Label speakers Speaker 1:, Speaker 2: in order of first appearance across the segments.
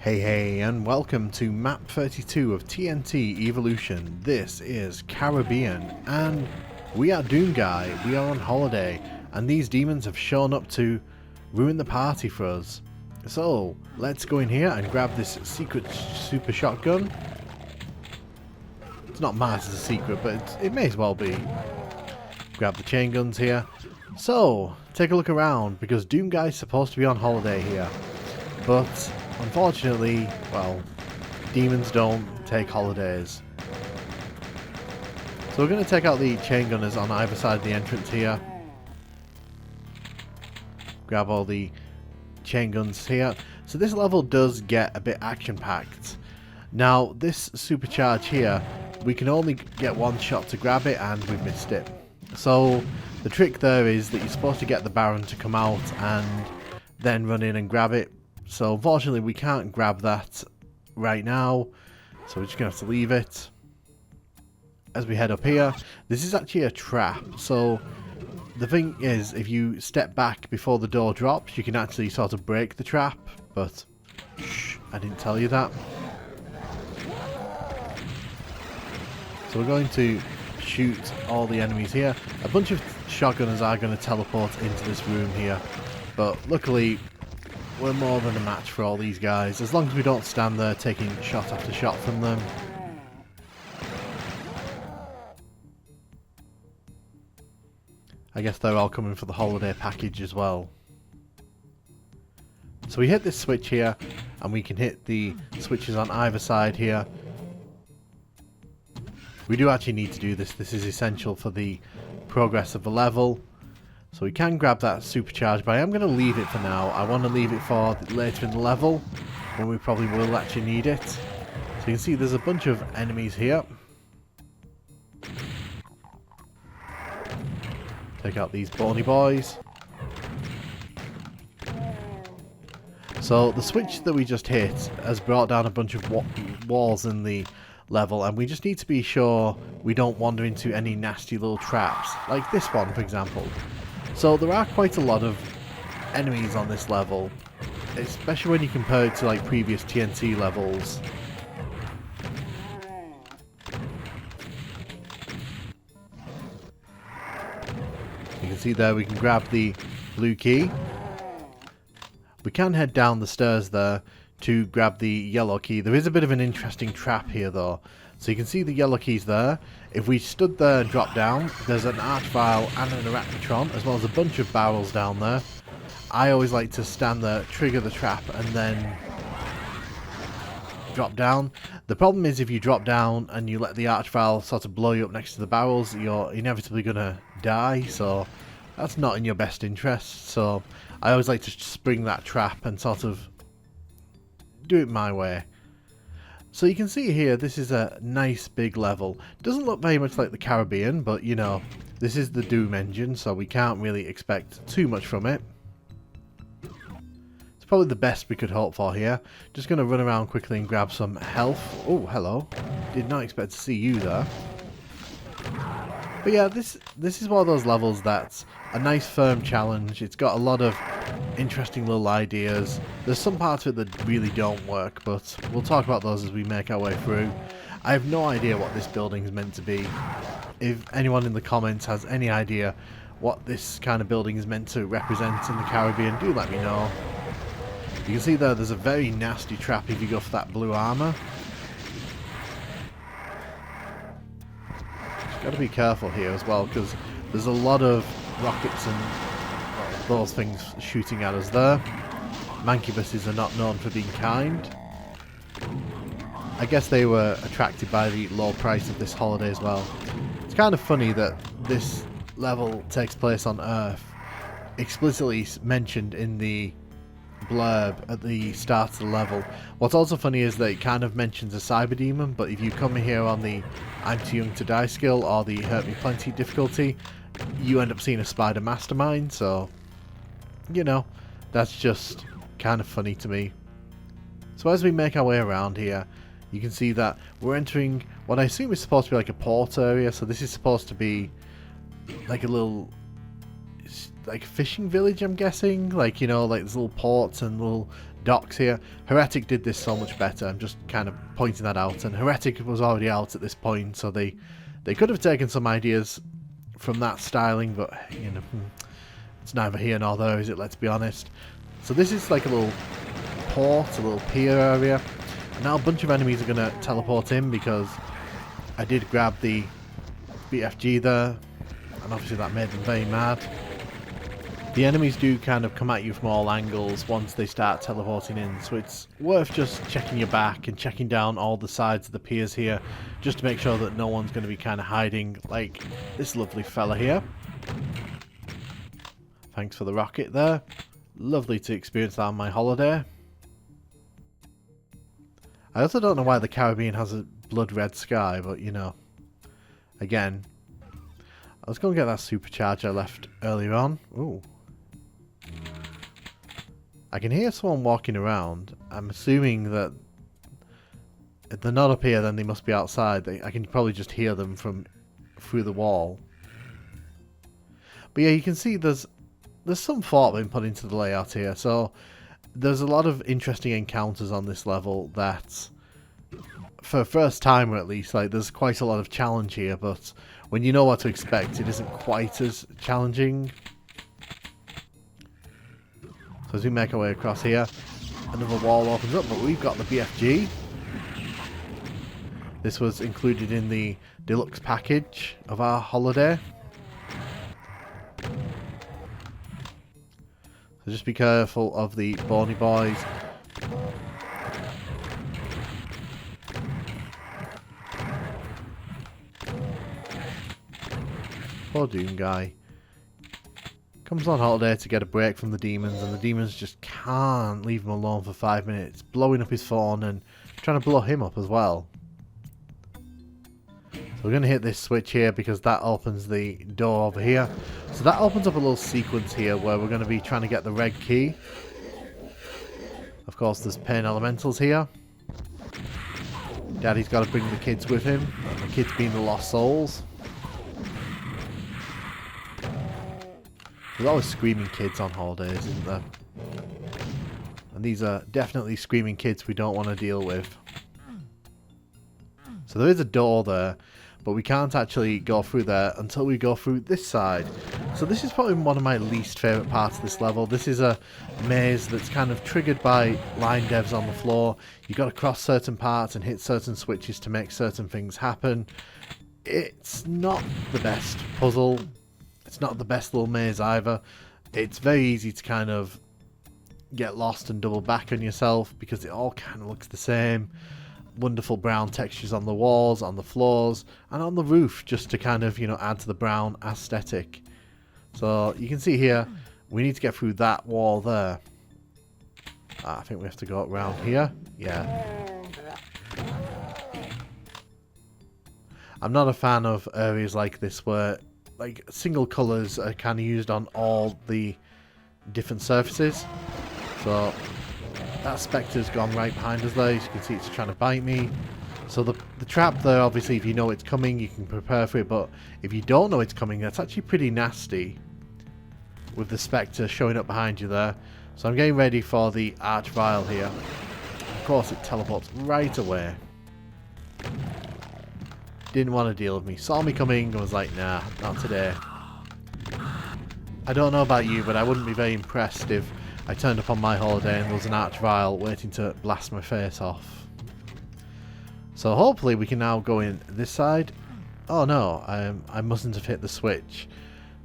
Speaker 1: Hey, and welcome to map 32 of TNT Evilution. This is Caribbean, and we are Doomguy. We are on holiday, and these demons have shown up to ruin the party for us. So, let's go in here and grab this secret super shotgun. It's not marked as a secret, but it may as well be. Grab the chain guns here. So, take a look around, because Doomguy is supposed to be on holiday here. But unfortunately, well, demons don't take holidays. So we're going to take out the chain gunners on either side of the entrance here. Grab all the chain guns here. So this level does get a bit action-packed. Now, this supercharge here, we can only get one shot to grab it and we've missed it. So the trick there is that you're supposed to get the Baron to come out and then run in and grab it. So unfortunately we can't grab that right now, so we're just going to have to leave it. As we head up here, this is actually a trap, so the thing is, if you step back before the door drops, you can actually sort of break the trap, but shh, I didn't tell you that. So we're going to shoot all the enemies here. A bunch of shotgunners are going to teleport into this room here, but luckily we're more than a match for all these guys, as long as we don't stand there taking shot after shot from them. I guess they're all coming for the holiday package as well. So we hit this switch here, and we can hit the switches on either side here. We do actually need to do this. This is essential for the progress of the level. So we can grab that supercharge, but I am going to leave it for now. I want to leave it for later in the level, when we probably will actually need it. So you can see there's a bunch of enemies here. Take out these bony boys. So the switch that we just hit has brought down a bunch of walls in the level, and we just need to be sure we don't wander into any nasty little traps, like this one for example. So there are quite a lot of enemies on this level, especially when you compare it to like previous TNT levels. You can see there we can grab the blue key. We can head down the stairs there to grab the yellow key. There is a bit of an interesting trap here though. So you can see the yellow keys there. If we stood there and dropped down, there's an arch vial and an arachnotron, as well as a bunch of barrels down there. I always like to stand there, trigger the trap, and then drop down. The problem is if you drop down and you let the arch vial sort of blow you up next to the barrels, you're inevitably going to die, so that's not in your best interest. So I always like to spring that trap and sort of do it my way. So you can see here, this is a nice big level. Doesn't look very much like the Caribbean, but you know, this is the Doom engine, so we can't really expect too much from it. It's probably the best we could hope for here. Just going to run around quickly and grab some health. Oh, hello. Did not expect to see you there. But yeah, this is one of those levels that's a nice firm challenge. It's got a lot of interesting little ideas. There's some parts of it that really don't work, but we'll talk about those as we make our way through. I have no idea what this building is meant to be. If anyone in the comments has any idea what this kind of building is meant to represent in the Caribbean, do let me know. You can see there's a very nasty trap if you go for that blue armor. Got to be careful here as well, because there's a lot of rockets and those things shooting at us there. Mancubuses are not known for being kind. I guess they were attracted by the low price of this holiday as well. It's kind of funny that this level takes place on Earth, explicitly mentioned in the blurb at the start of the level. What's also funny is that it kind of mentions a cyber demon, but if you come here on the I'm too young to die skill or the hurt me plenty difficulty, you end up seeing a spider mastermind, so you know, that's just kind of funny to me. So as we make our way around here, you can see that we're entering what I assume is supposed to be like a port area. So this is supposed to be like a little like a fishing village, I'm guessing, like, you know, like there's little ports and little docks here. Heretic did this so much better. I'm just kind of pointing that out. And Heretic was already out at this point, so they could have taken some ideas from that styling, but you know, it's neither here nor there, is it? Let's be honest. So this is like a little port, a little pier area. And now a bunch of enemies are going to teleport in because I did grab the BFG there, and obviously that made them very mad. The enemies do kind of come at you from all angles once they start teleporting in, so it's worth just checking your back and checking down all the sides of the piers here, just to make sure that no one's going to be kind of hiding like this lovely fella here. Thanks for the rocket there. Lovely to experience that on my holiday. I also don't know why the Caribbean has a blood red sky, but you know, again, let's go and get that supercharge I left earlier on. Ooh. I can hear someone walking around. I'm assuming that if they're not up here, then they must be outside. I can probably just hear them from through the wall. But yeah, you can see there's some thought being put into the layout here. So there's a lot of interesting encounters on this level that, for a first timer at least, like there's quite a lot of challenge here. But when you know what to expect, it isn't quite as challenging. So as we make our way across here, another wall opens up, but we've got the BFG. This was included in the deluxe package of our holiday. So just be careful of the bony boys. Poor Doomguy. Comes on holiday to get a break from the demons, and the demons just can't leave him alone for 5 minutes, blowing up his phone and trying to blow him up as well. So we're going to hit this switch here because that opens the door over here. So that opens up a little sequence here where we're going to be trying to get the red key. Of course, there's pain elementals here. Daddy's got to bring the kids with him, and the kids being the lost souls. There's always screaming kids on holidays, isn't there? And these are definitely screaming kids we don't want to deal with. So there is a door there, but we can't actually go through there until we go through this side. So this is probably one of my least favourite parts of this level. This is a maze that's kind of triggered by line devs on the floor. You've got to cross certain parts and hit certain switches to make certain things happen. It's not the best puzzle. It's not the best little maze either. It's very easy to kind of get lost and double back on yourself because it all kind of looks the same. Wonderful brown textures on the walls, on the floors, and on the roof, just to kind of, you know, add to the brown aesthetic. So you can see here, we need to get through that wall there. I think we have to go around here. Yeah. I'm not a fan of areas like this where like single colours are kind of used on all the different surfaces. So that Spectre's gone right behind us there. As you can see, it's trying to bite me. So the trap there, obviously, if you know it's coming, you can prepare for it. But if you don't know it's coming, that's actually pretty nasty with the Spectre showing up behind you there. So I'm getting ready for the Arch Vial here. Of course, it teleports right away. Didn't want to deal with me. Saw me coming and was like, nah, not today. I don't know about you, but I wouldn't be very impressed if I turned up on my holiday and there was an Arch Vial waiting to blast my face off. So hopefully we can now go in this side. Oh no, I mustn't have hit the switch.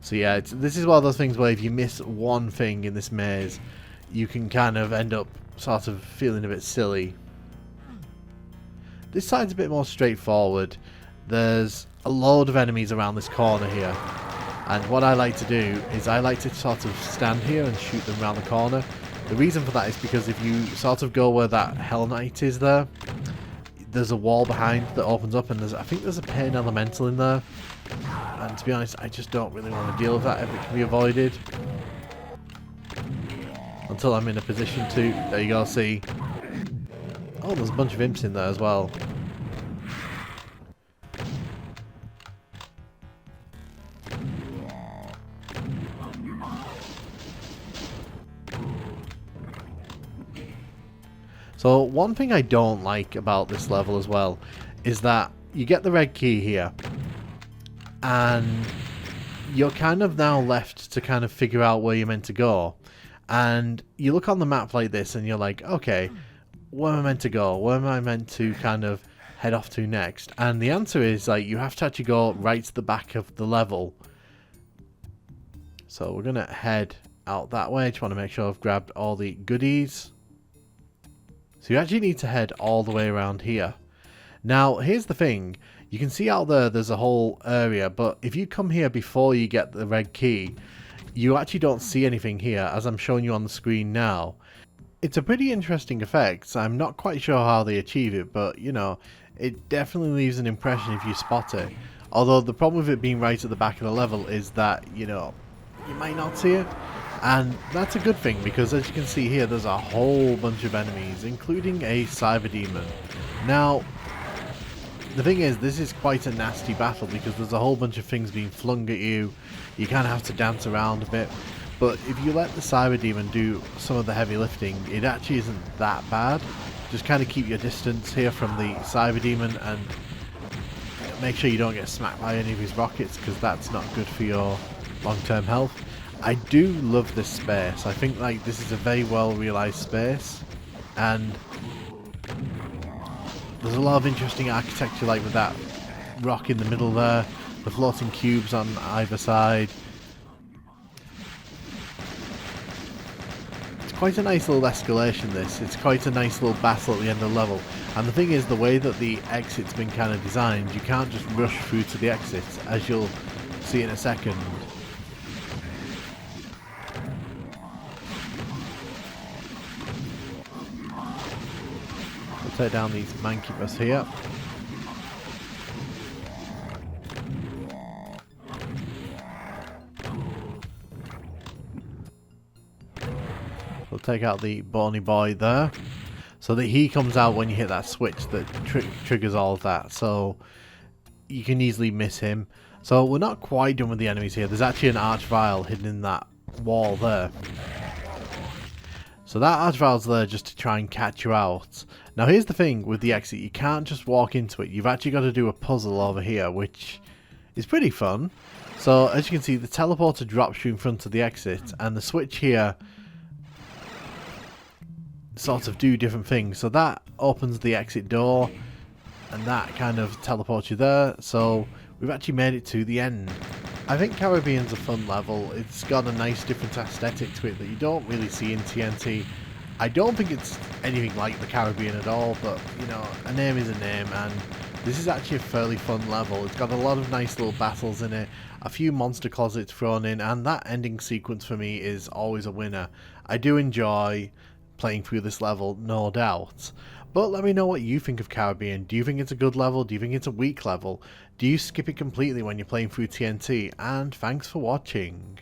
Speaker 1: So yeah, this is one of those things where if you miss one thing in this maze, you can kind of end up sort of feeling a bit silly. This side's a bit more straightforward. There's a load of enemies around this corner here. And what I like to do is I like to sort of stand here and shoot them around the corner. The reason for that is because if you sort of go where that Hell Knight is there, there's a wall behind that opens up, and I think there's a pain elemental in there. And to be honest, I just don't really want to deal with that if it can be avoided. Until I'm in a position to. There you go, see. Oh, there's a bunch of imps in there as well. So one thing I don't like about this level as well is that you get the red key here and you're kind of now left to kind of figure out where you're meant to go. And you look on the map like this and you're like, okay, where am I meant to go? Where am I meant to kind of head off to next? And the answer is, like, you have to actually go right to the back of the level. So we're going to head out that way. Just want to make sure I've grabbed all the goodies. So you actually need to head all the way around here. Now, here's the thing. You can see out there's a whole area, but if you come here before you get the red key, you actually don't see anything here, as I'm showing you on the screen now. It's a pretty interesting effect. I'm not quite sure how they achieve it, but, you know, it definitely leaves an impression if you spot it. Although the problem with it being right at the back of the level is that, you know, you might not see it. And that's a good thing, because as you can see here, there's a whole bunch of enemies, including a cyber demon. Now, the thing is, this is quite a nasty battle because there's a whole bunch of things being flung at you. You kind of have to dance around a bit. But if you let the cyber demon do some of the heavy lifting, it actually isn't that bad. Just kind of keep your distance here from the cyber demon and make sure you don't get smacked by any of his rockets, because that's not good for your long-term health. I do love this space. I think like this is a very well realised space, and there's a lot of interesting architecture, like with that rock in the middle there, the floating cubes on either side. It's quite a nice little escalation, this. It's quite a nice little battle at the end of the level. And the thing is, the way that the exit's been kind of designed, you can't just rush through to the exit, as you'll see in a second. We'll take down these mancubus here. We'll take out the bony boy there, so that he comes out when you hit that switch that triggers all of that, so you can easily miss him. So we're not quite done with the enemies here. There's actually an arch vial hidden in that wall there. So that arch vial's there just to try and catch you out. Now here's the thing with the exit, you can't just walk into it. You've actually got to do a puzzle over here, which is pretty fun. So as you can see, the teleporter drops you in front of the exit, and the switch here sort of do different things. So that opens the exit door, and that kind of teleports you there. So we've actually made it to the end. I think Caribbean's a fun level. It's got a nice different aesthetic to it that you don't really see in TNT. I don't think it's anything like the Caribbean at all, but you know, a name is a name, and this is actually a fairly fun level. It's got a lot of nice little battles in it, a few monster closets thrown in, and that ending sequence for me is always a winner. I do enjoy playing through this level, no doubt. But let me know what you think of Caribbean. Do you think it's a good level? Do you think it's a weak level? Do you skip it completely when you're playing through TNT? And thanks for watching.